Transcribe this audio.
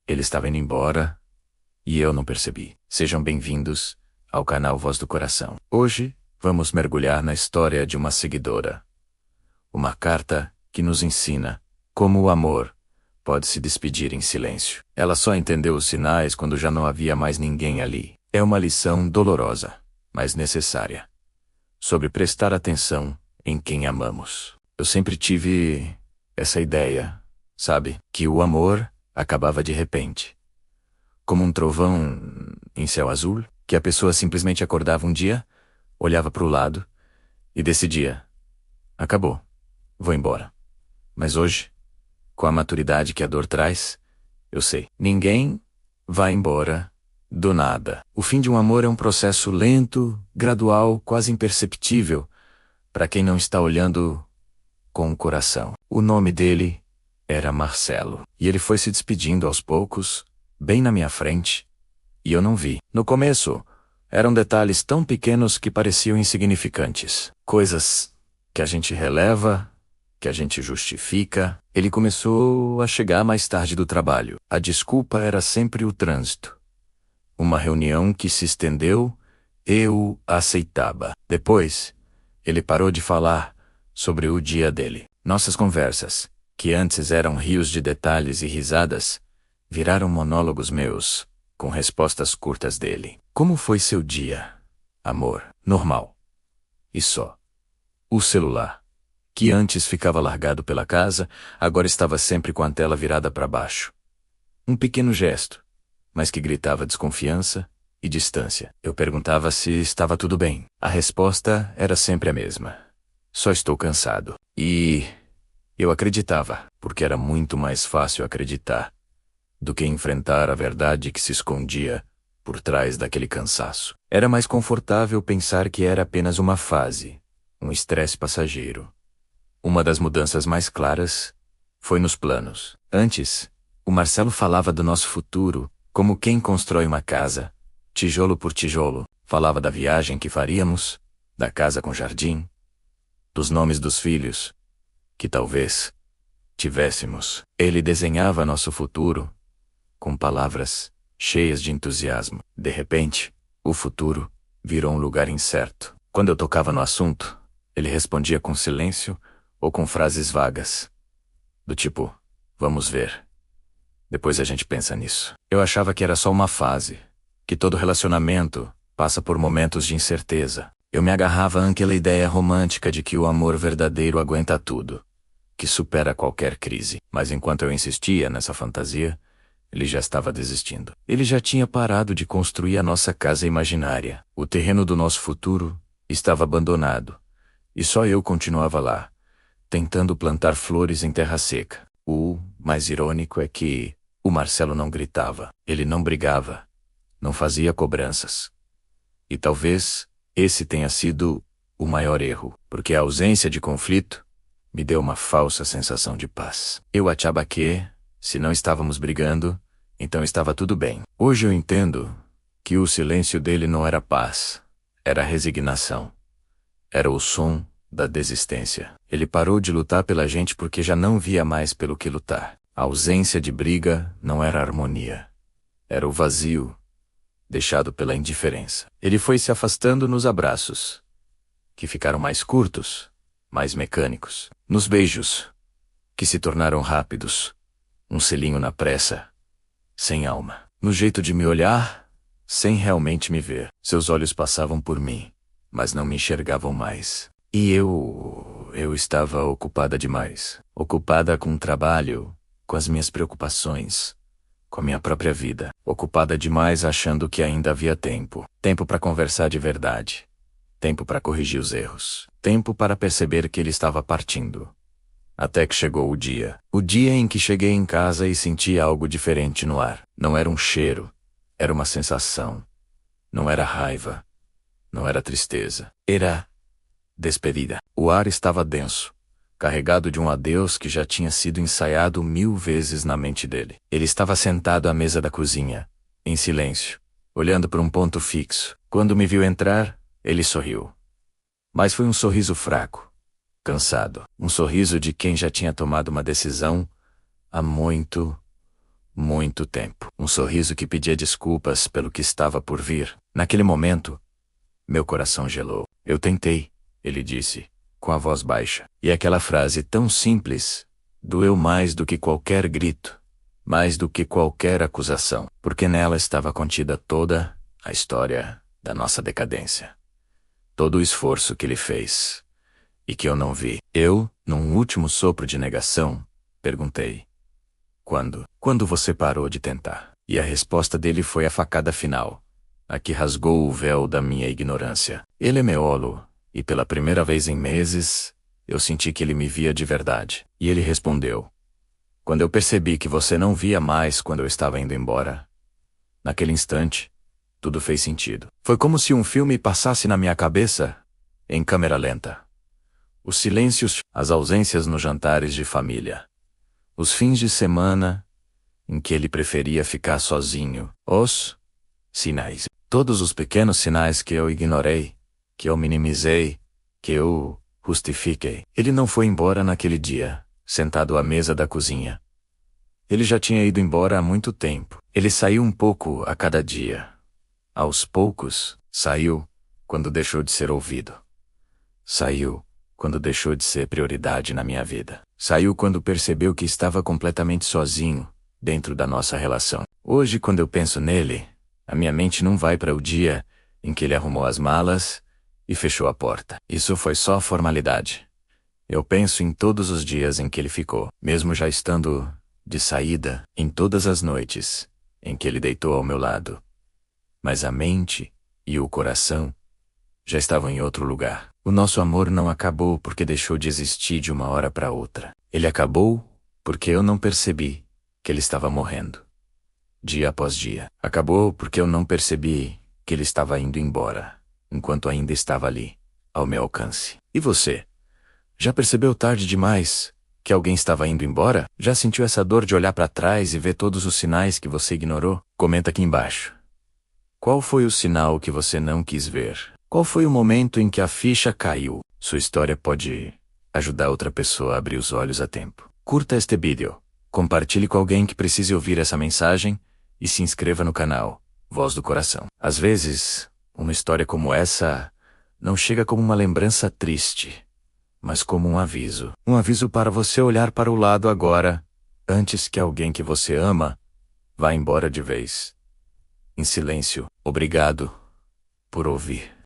Ele estava indo embora e eu não percebi. Sejam bem-vindos ao canal Voz do Coração. Hoje, vamos mergulhar na história de uma seguidora. Uma carta que nos ensina como o amor pode se despedir em silêncio. Ela só entendeu os sinais quando já não havia mais ninguém ali. É uma lição dolorosa, mas necessária, sobre prestar atenção em quem amamos. Eu sempre tive essa ideia, sabe? Que o amor acabava de repente. Como um trovão em céu azul, que a pessoa simplesmente acordava um dia, olhava para o lado e decidia: acabou, vou embora. Mas hoje, com a maturidade que a dor traz, eu sei, ninguém vai embora do nada. O fim de um amor é um processo lento, gradual, quase imperceptível, para quem não está olhando com o coração. O nome dele era Marcelo, e ele foi se despedindo aos poucos, bem na minha frente, e eu não vi. No começo, eram detalhes tão pequenos que pareciam insignificantes. Coisas que a gente releva, que a gente justifica. Ele começou a chegar mais tarde do trabalho. A desculpa era sempre o trânsito. Uma reunião que se estendeu, eu aceitava. Depois, ele parou de falar sobre o dia dele. Nossas conversas, que antes eram rios de detalhes e risadas, viraram monólogos meus, com respostas curtas dele. Como foi seu dia, amor? Normal. E só. O celular, que antes ficava largado pela casa, agora estava sempre com a tela virada para baixo. Um pequeno gesto, mas que gritava desconfiança e distância. Eu perguntava se estava tudo bem. A resposta era sempre a mesma: só estou cansado. E eu acreditava, porque era muito mais fácil acreditar do que enfrentar a verdade que se escondia por trás daquele cansaço. Era mais confortável pensar que era apenas uma fase, um estresse passageiro. Uma das mudanças mais claras foi nos planos. Antes, o Marcelo falava do nosso futuro como quem constrói uma casa, tijolo por tijolo. Falava da viagem que faríamos, da casa com jardim, dos nomes dos filhos que talvez tivéssemos. Ele desenhava nosso futuro com palavras cheias de entusiasmo. De repente, o futuro virou um lugar incerto. Quando eu tocava no assunto, ele respondia com silêncio ou com frases vagas, do tipo: vamos ver. Depois a gente pensa nisso. Eu achava que era só uma fase, que todo relacionamento passa por momentos de incerteza. Eu me agarrava àquela ideia romântica de que o amor verdadeiro aguenta tudo, que supera qualquer crise. Mas enquanto eu insistia nessa fantasia, ele já estava desistindo. Ele já tinha parado de construir a nossa casa imaginária. O terreno do nosso futuro estava abandonado, e só eu continuava lá, tentando plantar flores em terra seca. O mais irônico é que o Marcelo não gritava, ele não brigava, não fazia cobranças. E talvez esse tenha sido o maior erro, porque a ausência de conflito me deu uma falsa sensação de paz. Eu achava que, se não estávamos brigando, então estava tudo bem. Hoje eu entendo que o silêncio dele não era paz, era resignação. Era o som da desistência. Ele parou de lutar pela gente porque já não via mais pelo que lutar. A ausência de briga não era harmonia. Era o vazio deixado pela indiferença. Ele foi se afastando nos abraços, que ficaram mais curtos, mais mecânicos. Nos beijos, que se tornaram rápidos, um selinho na pressa, sem alma. No jeito de me olhar, sem realmente me ver. Seus olhos passavam por mim, mas não me enxergavam mais. E eu estava ocupada demais. Ocupada com o trabalho, com as minhas preocupações, com a minha própria vida. Ocupada demais achando que ainda havia tempo. Tempo para conversar de verdade. Tempo para corrigir os erros. Tempo para perceber que ele estava partindo. Até que chegou o dia. O dia em que cheguei em casa e senti algo diferente no ar. Não era um cheiro. Era uma sensação. Não era raiva. Não era tristeza. Era despedida. O ar estava denso, carregado de um adeus que já tinha sido ensaiado 1000 vezes na mente dele. Ele estava sentado à mesa da cozinha, em silêncio, olhando para um ponto fixo. Quando me viu entrar, ele sorriu. Mas foi um sorriso fraco, cansado. Um sorriso de quem já tinha tomado uma decisão há muito, muito tempo. Um sorriso que pedia desculpas pelo que estava por vir. Naquele momento, meu coração gelou. Eu tentei, ele disse, com a voz baixa. E aquela frase tão simples doeu mais do que qualquer grito, mais do que qualquer acusação, porque nela estava contida toda a história da nossa decadência. Todo o esforço que ele fez e que eu não vi. Eu, num último sopro de negação, perguntei: Quando você parou de tentar? E a resposta dele foi a facada final, a que rasgou o véu da minha ignorância. Ele é meolo, e pela primeira vez em meses, eu senti que ele me via de verdade. E ele respondeu: quando eu percebi que você não via mais quando eu estava indo embora. Naquele instante, tudo fez sentido. Foi como se um filme passasse na minha cabeça, em câmera lenta. Os silêncios, as ausências nos jantares de família. Os fins de semana, em que ele preferia ficar sozinho. Os sinais. Todos os pequenos sinais que eu ignorei, que eu minimizei, que eu justifiquei. Ele não foi embora naquele dia, sentado à mesa da cozinha. Ele já tinha ido embora há muito tempo. Ele saiu um pouco a cada dia. Aos poucos, saiu quando deixou de ser ouvido. Saiu quando deixou de ser prioridade na minha vida. Saiu quando percebeu que estava completamente sozinho dentro da nossa relação. Hoje, quando eu penso nele, a minha mente não vai para o dia em que ele arrumou as malas e fechou a porta. Isso foi só formalidade. Eu penso em todos os dias em que ele ficou, mesmo já estando de saída, em todas as noites em que ele deitou ao meu lado. Mas a mente e o coração já estavam em outro lugar. O nosso amor não acabou porque deixou de existir de uma hora para outra. Ele acabou porque eu não percebi que ele estava morrendo. Dia após dia. Acabou porque eu não percebi que ele estava indo embora, enquanto ainda estava ali, ao meu alcance. E você? Já percebeu tarde demais que alguém estava indo embora? Já sentiu essa dor de olhar para trás e ver todos os sinais que você ignorou? Comenta aqui embaixo. Qual foi o sinal que você não quis ver? Qual foi o momento em que a ficha caiu? Sua história pode ajudar outra pessoa a abrir os olhos a tempo. Curta este vídeo, compartilhe com alguém que precise ouvir essa mensagem e se inscreva no canal Voz do Coração. Às vezes, uma história como essa não chega como uma lembrança triste, mas como um aviso. Um aviso para você olhar para o lado agora, antes que alguém que você ama vá embora de vez. Em silêncio, obrigado por ouvir.